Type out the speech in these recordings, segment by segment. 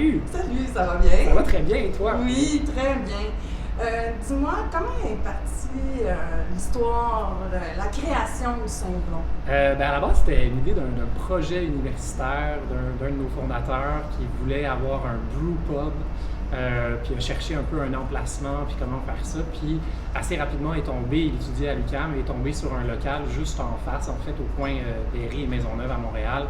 Salut! Salut, ça va bien? Ça va très bien et toi? Oui, très bien. Dis-moi, comment est partie l'histoire, la création du Saint-Blond? À la base, c'était une idée d'un projet universitaire d'un de nos fondateurs qui voulait avoir un brew pub, puis a cherché un peu un emplacement, puis comment faire ça. Puis assez rapidement est tombé, il étudiait à l'UQAM, il est tombé sur un local juste en face, en fait, au coin d'Héry et Maisonneuve à Montréal.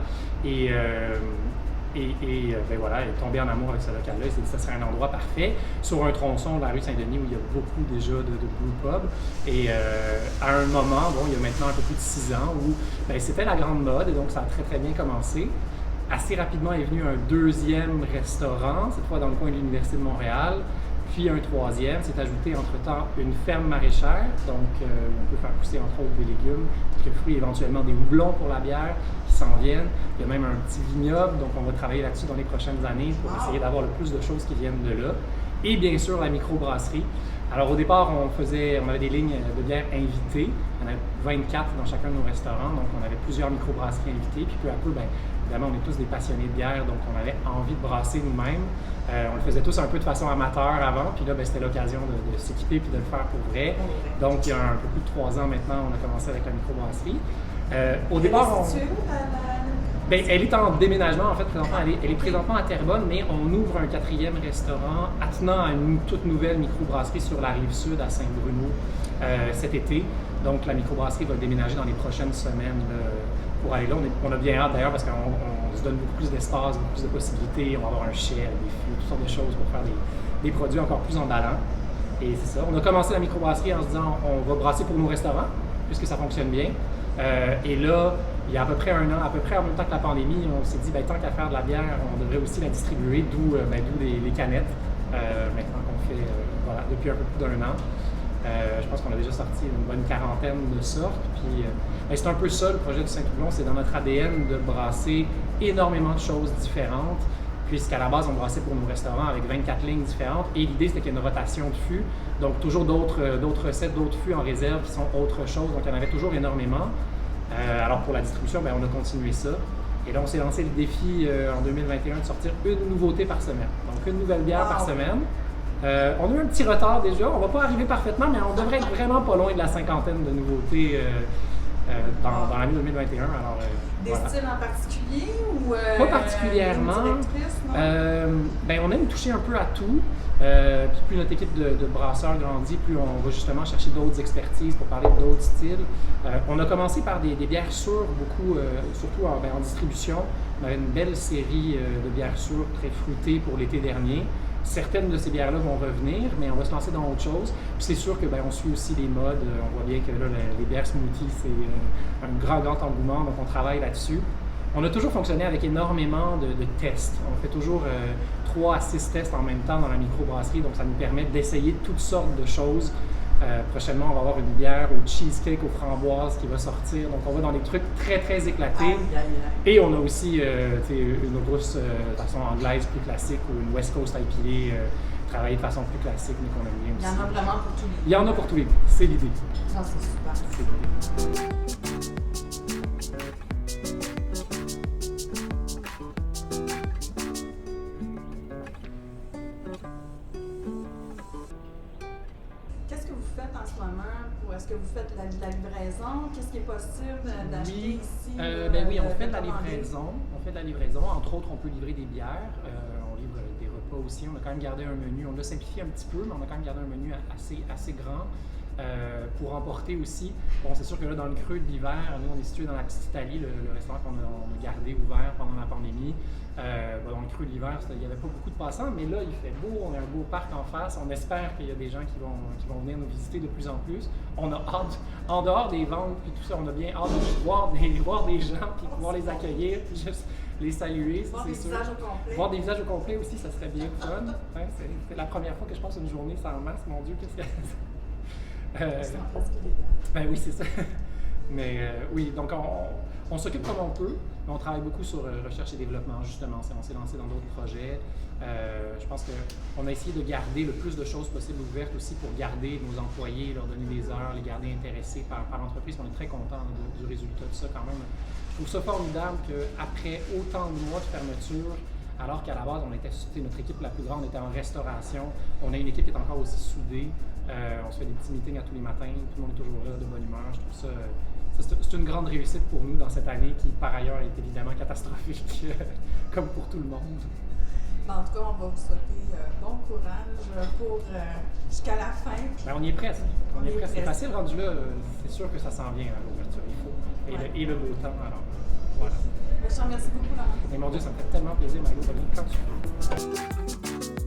Voilà, il est tombé en amour avec ce local-là. Il s'est dit que ce serait un endroit parfait sur un tronçon de la rue Saint-Denis où il y a beaucoup déjà de brew pub. Et à un moment, il y a maintenant un peu plus de 6 ans, où c'était la grande mode et donc ça a très très bien commencé. Assez rapidement est venu un deuxième restaurant, cette fois dans le coin de l'Université de Montréal. Puis un troisième, s'est ajouté entre-temps une ferme maraîchère, donc on peut faire pousser entre autres des légumes, quelques fruits, éventuellement des houblons pour la bière qui s'en viennent. Il y a même un petit vignoble, donc on va travailler là-dessus dans les prochaines années pour essayer d'avoir le plus de choses qui viennent de là. Et bien sûr la microbrasserie. Alors au départ, on avait des lignes de bières invitées, il y en avait 24 dans chacun de nos restaurants, donc on avait plusieurs microbrasseries invitées, puis peu à peu, évidemment, on est tous des passionnés de bière, donc on avait envie de brasser nous-mêmes. On le faisait tous un peu de façon amateur avant, puis là, c'était l'occasion de s'équiper puis de le faire pour vrai. Donc, il y a un peu plus de 3 ans maintenant, on a commencé avec la microbrasserie. Au départ, elle est en déménagement, en fait, présentement. Elle est présentement à Terrebonne, mais on ouvre un 4e restaurant attenant à une toute nouvelle microbrasserie sur la Rive-Sud, à Saint-Bruno, cet été. Donc, la microbrasserie va déménager dans les prochaines semaines pour aller là. On a bien hâte d'ailleurs parce qu'on se donne beaucoup plus d'espace, beaucoup plus de possibilités. On va avoir un chai, des fûts, toutes sortes de choses pour faire des produits encore plus emballants. Et c'est ça. On a commencé la microbrasserie en se disant on va brasser pour nos restaurants, puisque ça fonctionne bien. Et là, il y a à peu près un an, à peu près en même temps que la pandémie, on s'est dit tant qu'à faire de la bière, on devrait aussi la distribuer, d'où les canettes, maintenant qu'on fait depuis un peu plus d'1 an. Je pense qu'on a déjà sorti une bonne quarantaine de sortes. Puis c'est un peu ça le projet du Saint-Houblon, c'est dans notre ADN de brasser énormément de choses différentes, puisqu'à la base on brassait pour nos restaurants avec 24 lignes différentes et l'idée c'était qu'il y ait une rotation de fûts, donc toujours d'autres recettes, d'autres fûts en réserve qui sont autre chose, donc il y en avait toujours énormément. Alors pour la distribution, on a continué ça. Et là on s'est lancé le défi en 2021 de sortir une nouveauté par semaine, donc une nouvelle bière par semaine. On a eu un petit retard déjà, on ne va pas arriver parfaitement, mais on devrait être vraiment pas loin de la 50aine de nouveautés dans l'année 2021. Alors, des styles en particulier ou pas particulièrement. On aime toucher un peu à tout. Puis plus notre équipe de brasseurs grandit, plus on va justement chercher d'autres expertises pour parler d'autres styles. On a commencé par des bières sûres, beaucoup, surtout en distribution. On avait une belle série de bières sûres très fruitées pour l'été dernier. Certaines de ces bières-là vont revenir, mais on va se lancer dans autre chose. Puis c'est sûr que on suit aussi les modes. On voit bien que là, les bières smoothies, c'est un grand engouement, donc on travaille là-dessus. On a toujours fonctionné avec énormément de tests. On fait toujours 3 à 6 tests en même temps dans la microbrasserie, donc ça nous permet d'essayer toutes sortes de choses. Prochainement, on va avoir une bière au cheesecake aux framboises qui va sortir. Donc, on va dans des trucs très, très éclatés. Et on a aussi une rousse de façon anglaise plus classique ou une West Coast IPA travaillée de façon plus classique, mais qu'on aime bien aussi. Il y en a vraiment pour tous les goûts. Il y en a pour tous les goûts. C'est l'idée. Non, c'est super. C'est l'idée. En ce moment, est-ce que vous faites la livraison? Qu'est-ce qui est possible d'acheter ici? Oui, on fait de la livraison. On fait de la livraison. Entre autres, on peut livrer des bières. On livre des repas aussi. On a quand même gardé un menu. On l'a simplifié un petit peu, mais on a quand même gardé un menu assez grand. Pour emporter aussi. Bon, c'est sûr que là, dans le creux de l'hiver, nous, on est situé dans la Petite Italie, le restaurant qu'on a gardé ouvert pendant la pandémie. Dans le creux de l'hiver, il n'y avait pas beaucoup de passants, mais là, il fait beau, on a un beau parc en face. On espère qu'il y a des gens qui vont venir nous visiter de plus en plus. On a hâte, en dehors des ventes puis tout ça, on a bien hâte de voir des gens puis pouvoir les accueillir, puis juste les saluer, voir c'est des sûr. Visages au complet. Voir des visages au complet aussi, ça serait bien fun. Ouais, c'est la première fois que je passe une journée sans masque, mon Dieu, qu'est-ce que oui, c'est ça. Mais oui, donc on s'occupe comme on peut, mais on travaille beaucoup sur recherche et développement, justement. On s'est lancé dans d'autres projets. Je pense qu'on a essayé de garder le plus de choses possibles ouvertes aussi pour garder nos employés, leur donner des heures, les garder intéressés par l'entreprise. On est très content du résultat de ça quand même. Je trouve ça formidable qu'après autant de mois de fermeture, alors qu'à la base, notre équipe la plus grande était en restauration. On a une équipe qui est encore aussi soudée. On se fait des petits meetings à tous les matins. Tout le monde est toujours là, de bonne humeur. Je trouve ça, c'est une grande réussite pour nous dans cette année qui, par ailleurs, est évidemment catastrophique, comme pour tout le monde. En tout cas, on va vous souhaiter bon courage pour jusqu'à la fin. Ben, on y est presque. On est presque. C'est facile rendu là. C'est sûr que ça s'en vient à l'ouverture. Il faut. Et le beau temps. Alors, voilà. Je te remercie beaucoup, Laurent. Mais mon Dieu, ça me fait tellement plaisir, Mario. Quand tu veux.